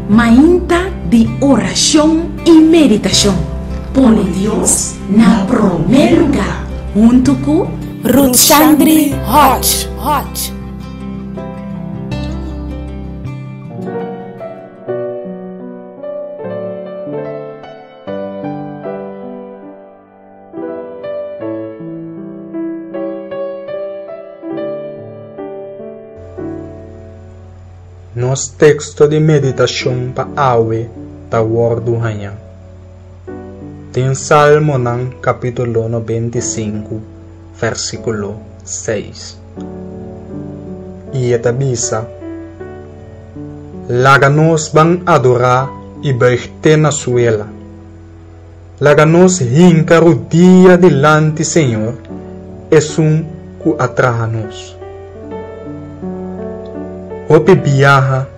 Mainta de oração e meditação. Põe Deus na primeiro lugar. Junto com Ruth Chandri Hot. Nos texto de meditação para awe ta wordu hanya. Tem Salmo nang capítulo 95, versículo 6. E etabisa, Laganos bang adorar e berte na suela. Laganos hinca rodia delante Senhor, esum ku atrahanos. Ope biaha,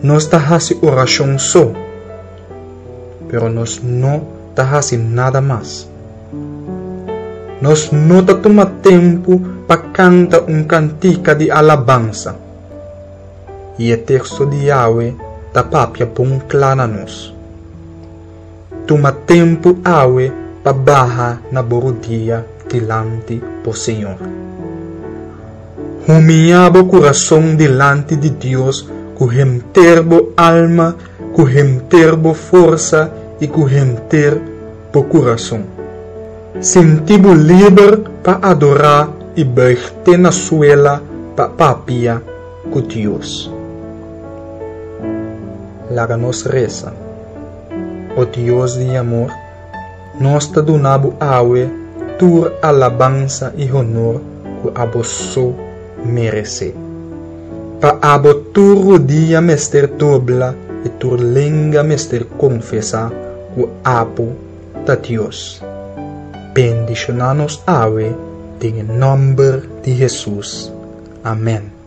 nos tahasi oração só, pero nos não tahasi nada mais. Nos não ta toma tempo para canta cantica de alabança. E o texto de Yahweh ta papia bom clara nos. Toma tempo Yahweh para barra na borodia delante por Senhor. Humilhar o coração delante de Deus, com ter alma, com ter força e com ter o coração. Sentir-o livre para adorar e bater na suela para papia com Deus. Laga nos reza. O Deus de amor, nós te donamos awe, tur alabança e honor que abossou merece. Pa abo turo dia mester dobla e tur lenga mester confessa o abo da Deus. Bendicionanos awe em nome de Jesus. Amém.